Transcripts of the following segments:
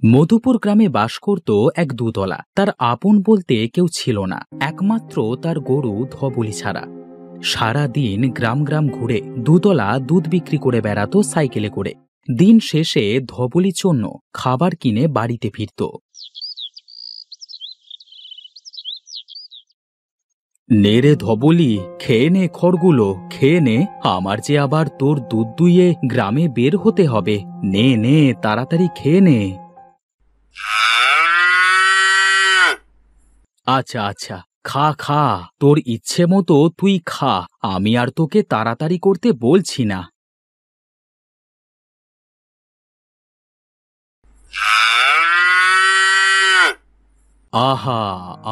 মধুপুর গ্রামে বাস করত এক দুধওয়ালা। তার আপন বলতে কেউ ছিল না, একমাত্র তার গরু ধবলি ছাড়া। সারাদিন গ্রাম গ্রাম ঘুরে দুধওয়ালা দুধ বিক্রি করে বেড়াতো সাইকেলে করে। দিন শেষে ধবলির জন্য খাবার কিনে বাড়িতে ফিরত। নে রে ধবলি, খেয়ে নে খড়গুলো, খেয়ে নে। আমার যে আবার তোর দুধ দুইয়ে গ্রামে বের হতে হবে। নে নে, তাড়াতাড়ি খেয়ে নে। আচ্ছা আচ্ছা, খা খা, তোর ইচ্ছে মতো তুই খা, আমি আর তোকে তাড়াতাড়ি করতে বলছি না। আহা,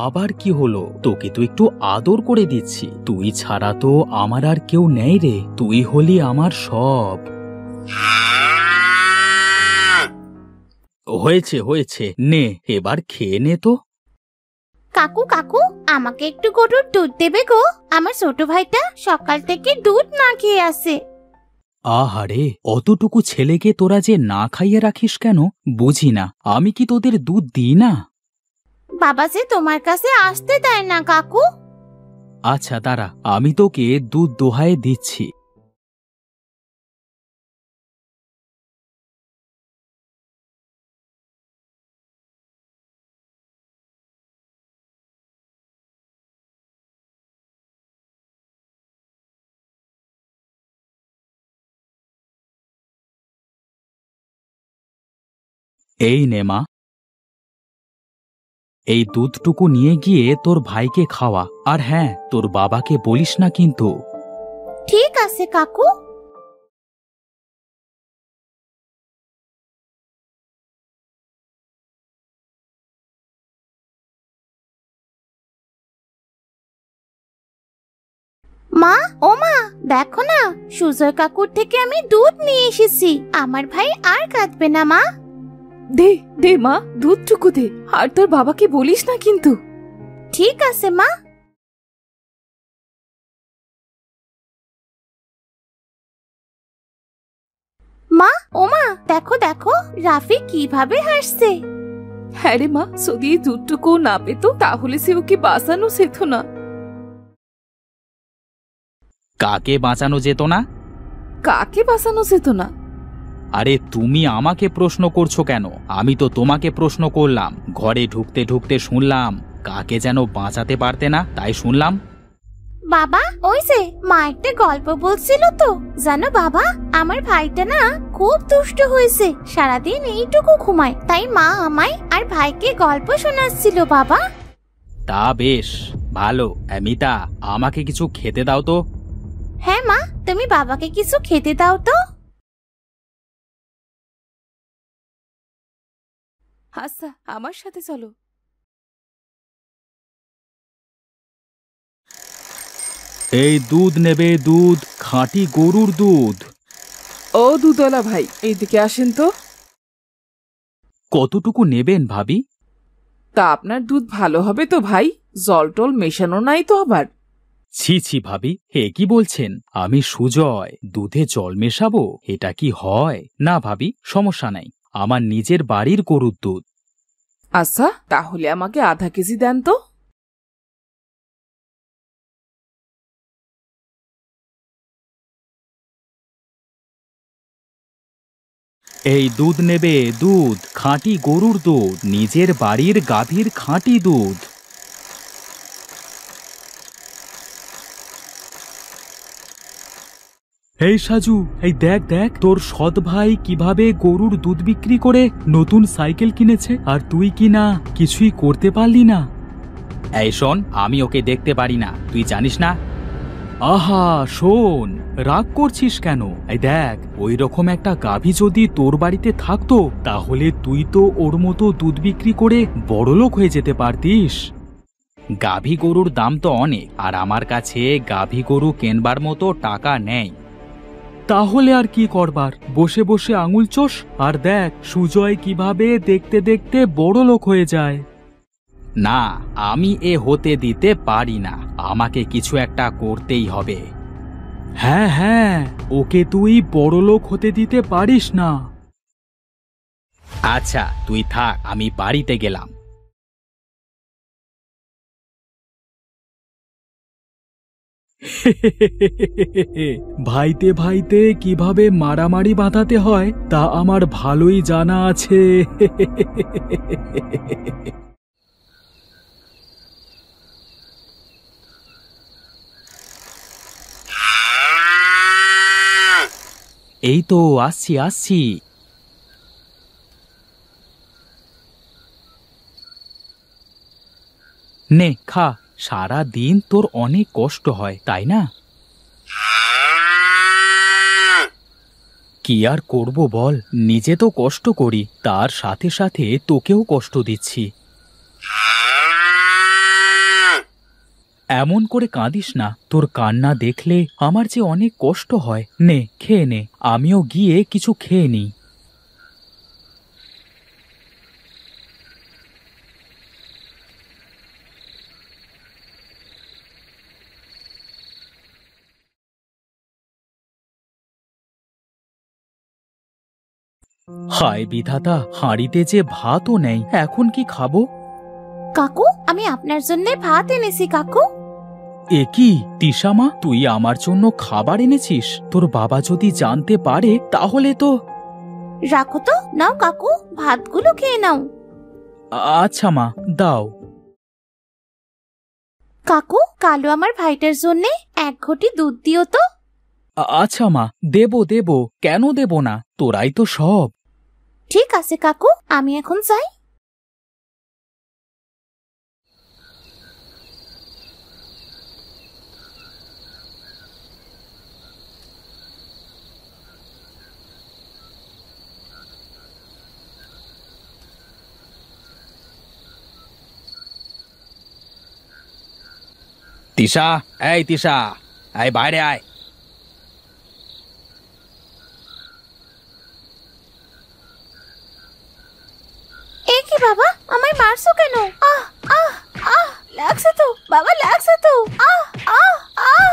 আবার কি হলো? তোকে তো একটু আদর করে দিচ্ছি। তুই ছাড়া তো আমার আর কেউ নেই রে, তুই হলি আমার সব। হয়েছে হয়েছে, নে এবার খেয়ে নে তো। কাকু কাকু, আমাকে একটু গরুর দুধ দেবে গো? আমার ছোট ভাইটা সকাল থেকে দুধ না খেয়ে আছে। আহারে, অতটুকু ছেলেকে তোরা যে না খাইয়ে রাখিস কেন বুঝি না। আমি কি তোদের দুধ দিই না? বাবা যে তোমার কাছে আসতে দেয় না কাকু। আচ্ছা দাঁড়া, আমি তোকে দুধ দোহায়ে দিচ্ছি। এই নে মা, এই দুধটুকু নিয়ে গিয়ে তোর ভাইকে খাওয়া। আর হ্যাঁ, তোর বাবাকে বলিস না কিন্তু। ঠিক আছে কাকু। মা, ও মা, দেখো না, সুজয় কাকুর থেকে আমি দুধ নিয়ে এসেছি। আমার ভাই আর কাঁদবে না মা। দে দে মা, দুধটুকু দে, আর তোর বাবাকে বলিস না কিন্তু। ঠিক আছে মা। মা, ও মা, দেখো দেখো, রাফি কিভাবে হাসছে। হ্যাঁ রে মা, যদি এই দুধটুকু না পেত তাহলে সে ওকে বাঁচানো যেত না। কাকে বাঁচানো যেত না? কাকে বাঁচানো যেত না? আরে তুমি আমাকে প্রশ্ন করছো কেন? আমি তো তোমাকে প্রশ্ন করলাম। ঘরে ঢুকতে ঢুকতে শুনলাম কাকে যেন বাঁচাতে পারতে না, তাই শুনলাম। বাবা, ওই যে মা একটা গল্প বলছিল তো। জানো বাবা, আমার ভাইটা না খুব দুষ্ট হয়েছে, সারাদিন এইটুকু ঘুমায়। তাই মা আমায় আর ভাইকে গল্প শোনাচ্ছিল বাবা। তা বেশ ভালো। মিতা, আমাকে কিছু খেতে দাও তো। হ্যাঁ মা, তুমি বাবাকে কিছু খেতে দাও তো। আচ্ছা, আমার সাথে চলো। এই দুধ নেবে, দুধ, খাঁটি গরুর দুধ। ও দুধওয়ালা ভাই, এইদিকে আসেন তো। কতটুকু নেবেন ভাবি? তা আপনার দুধ ভালো হবে তো ভাই? জল টল মেশানো নাই তো আবার? ছি ছি ভাবি, হে কি বলছেন? আমি সুজয়, দুধে জল মেশাবো? এটা কি হয়? না ভাবি, সমস্যা নাই, আমার নিজের বাড়ির গরুর দুধ। আচ্ছা, তাহলে আমাকে আধা কেজি দেন তো। এই দুধ নেবে, দুধ, খাঁটি গরুর দুধ, নিজের বাড়ির গাভীর খাঁটি দুধ। এই সাজু, এই দেখ দেখ, তোর সৎ ভাই কিভাবে গরুর দুধ বিক্রি করে নতুন সাইকেল কিনেছে, আর তুই কি না কিছুই করতে পারলি না? এই শোন, আমি ওকে দেখতে পারি না, তুই জানিস না? আহা শোন, রাগ করছিস কেন? এই দেখ, ওই রকম একটা গাভী যদি তোর বাড়িতে থাকতো তাহলে তুই তো ওর মতো দুধ বিক্রি করে বড়লোক হয়ে যেতে পারতিস। গাভী গরুর দাম তো অনেক, আর আমার কাছে গাভী গরু কেনবার মতো টাকা নেই। তাহলে আর কি করবার? বসে বসে আঙুল চোষ আর দেখ সুজয় কিভাবে দেখতে দেখতে বড়লোক হয়ে যায়। না, আমি এ হতে দিতে পারি না, আমাকে কিছু একটা করতেই হবে। হ্যাঁ হ্যাঁ, ওকে তুই বড়লোক হতে দিতে পারিস না। আচ্ছা তুই থাক, আমি বাড়িতে গেলাম। ভাইতে ভাইতে কিভাবে মারামারি বাঁধাতে হয় তা আমার ভালোই জানা আছে। এই তো আসছি আসছি। নে খা, সারা দিন তোর অনেক কষ্ট হয় তাই না? কি আর করব বল, নিজে তো কষ্ট করি, তার সাথে সাথে তোকেও কষ্ট দিচ্ছি। এমন করে কাঁদিস না, তোর কান্না দেখলে আমার যে অনেক কষ্ট হয়। নে খেয়ে নে, আমিও গিয়ে কিছু খেয়ে নিই। হায় বিধাতা, হাঁড়িতে যে ভাতও নেই, এখন কি খাবো? কাকু, আমি আপনার জন্য ভাত এনেছি কাকু। এ কি তিশামা, তুই আমার জন্য খাবার এনেছিস? তোর বাবা যদি জানতে পারে তাহলে তো। রাখো তো, নাও কাকু, ভাতগুলো খেয়ে নাও। আচ্ছা মা, দাও। কাকু, কালো আমার ভাইটার জন্য 1 ঘটি দুধ দিও তো। আচ্ছা মা, দেবো দেবো, কেন দেব না, তোরাই তো সব। ঠিক আছে কাকু, আমি এখন যাই। তিশা, এই তিশা, এই বাইরে আয়। এ কি বাবা, আমায় মারছো কেন? আহ আহ আহ, লাগছে তো বাবা, লাগছে তো। আহ আহ আহ।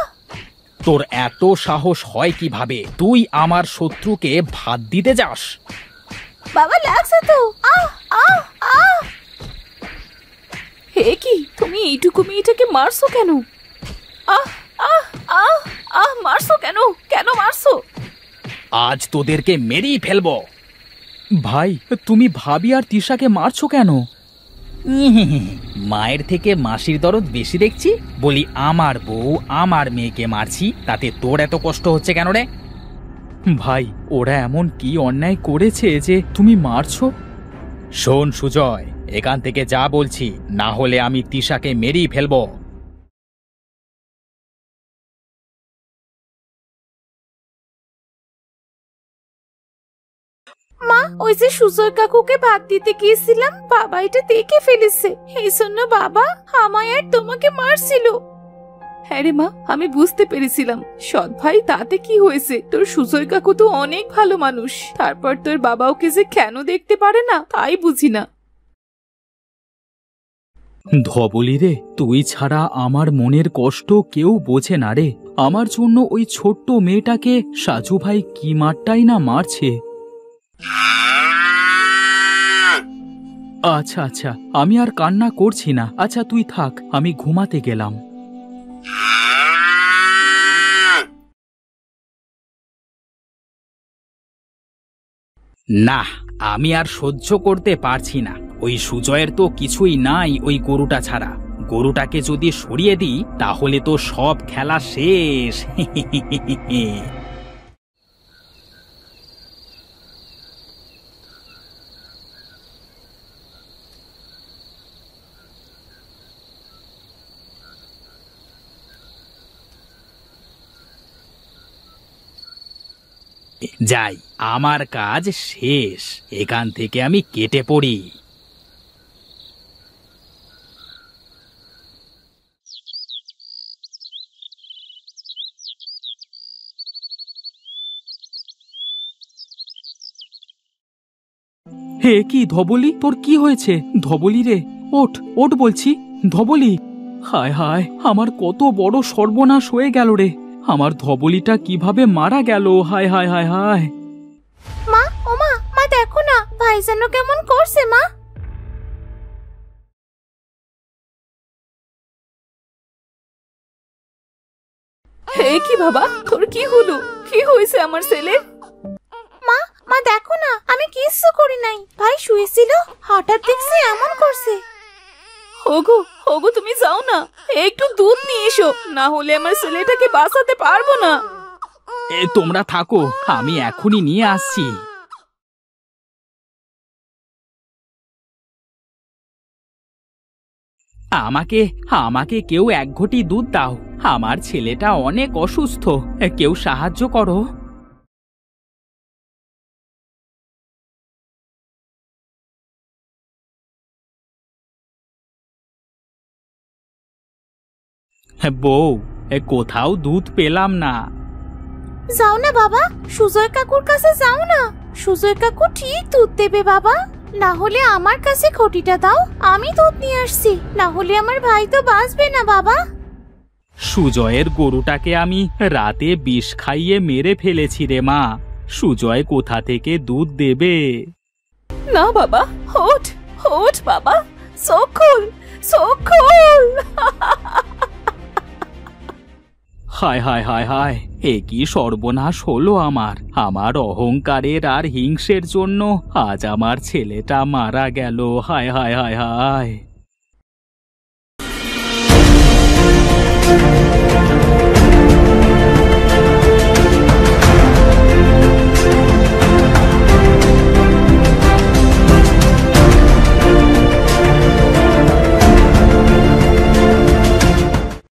তোর এত সাহস হয় কিভাবে? তুই আমার শত্রুকে ভাত দিতে যাস? বাবা, লাগছে তো। আহ আহ আহ। হে কি, তুমি এইটুকু মেয়েটাকে মারছো কেন? আহ আহ আহ আহ, মারছো কেন? কেন মারছো? আজ তোদেরকে মেরেই ফেলবো। ভাই, তুমি ভাবি আর তিশাকে মারছো কেন? মায়ের থেকে মাসির দরদ বেশি দেখছি। বলি আমার বউ আমার মেয়েকে মারছি, তাতে তোর এত কষ্ট হচ্ছে কেন রে? ভাই, ওরা এমন কি অন্যায় করেছে যে তুমি মারছো? শোন সুজয়, এখান থেকে যা বলছি, না হলে আমি তিশাকে মেরেই ফেলবো। মা, ওই যে সুজয় কাকুকে ভাত দিতে গিয়েছিলাম, বাবা এটা দেখে ফেলেছে, এই জন্য বাবা আমায় আর তোমাকে মারছিল। হ্যাঁ রে মা, আমি বুঝতে পেরেছিলাম। সৎ ভাই, তাতে কি হয়েছে? তোর সুজয় কাকু তো অনেক ভালো মানুষ, তারপর তোর বাবা ওকে যে কেন দেখতে পারে না তাই বুঝি না। ধবলি রে, তুই ছাড়া আমার মনের কষ্ট কেউ বোঝে না রে। আমার জন্য ওই ছোট্ট মেয়েটাকে সাজু ভাই কি মারটাই না মারছে। আচ্ছা আচ্ছা, আমি আর কান্না করছি না। আচ্ছা তুই থাক, আমি ঘুমাতে গেলাম। না, আমি আর সহ্য করতে পারছি না। ওই সুজয়ের তো কিছুই নাই ওই গরুটা ছাড়া। গরুটাকে যদি সরিয়ে দিই তাহলে তো সব খেলা শেষ। যাই, আমার কাজ শেষ, এখান থেকে আমি কেটে পড়ি। হে কি ধবলি, তোর কি হয়েছে? ধবলি রে, ওঠ ওঠ বলছি, ধবলি। হায় হায়, আমার কত বড় সর্বনাশ হয়ে গেল রে। আমার ধবলিটা কিভাবে মারা গেল? হায় হায় হায় হায়। মা, ও মা, মা দেখো না, ভাই ভাই যেন কেমন করছে মা। হে কি বাবা, তোর কি হলো? কি হয়েছে আমার ছেলের? মা মা দেখো না, আমি কিচ্ছু করি নাই। ভাই শুয়েছিল, হঠাৎ দেখছি এমন করছে। ওগো ওগো, তুমি যাও না, একটু দুধ নিয়ে এসো, না হলে আমার ছেলেটাকে বাঁচাতে পারবো না। তোমরা থাকো, আমি এখনই নিয়ে আসছি। আমাকে আমাকে কেউ 1 ঘটি দুধ দাও, আমার ছেলেটা অনেক অসুস্থ, কেউ সাহায্য করো। বউ, কোথাও দুধ পেলাম না। যাও না বাবা, সুজয় কাকুর কাছে যাও না। সুজয় কাকু ঠিক দুধ দেবে বাবা। না হলে আমার কাছে ঘটিটা দাও, আমি দুধ নিয়ে আসছি। না হলে আমার ভাই তো বাঁচবে না বাবা। সুজয়ের গরুটাকে আমি রাতে বিষ খাইয়ে মেরে ফেলেছি রে মা, সুজয় কোথা থেকে দুধ দেবে? না বাবা, ওঠ ওঠ বাবা, চোখ খোল, চোখ খোল। হায় হায় হায় হায়, এ কি সর্বনাশ হলো আমার! আমার অহংকারের আর হিংসের জন্য আজ আমার ছেলেটা মারা গেল। হায় হায় হায় হায়।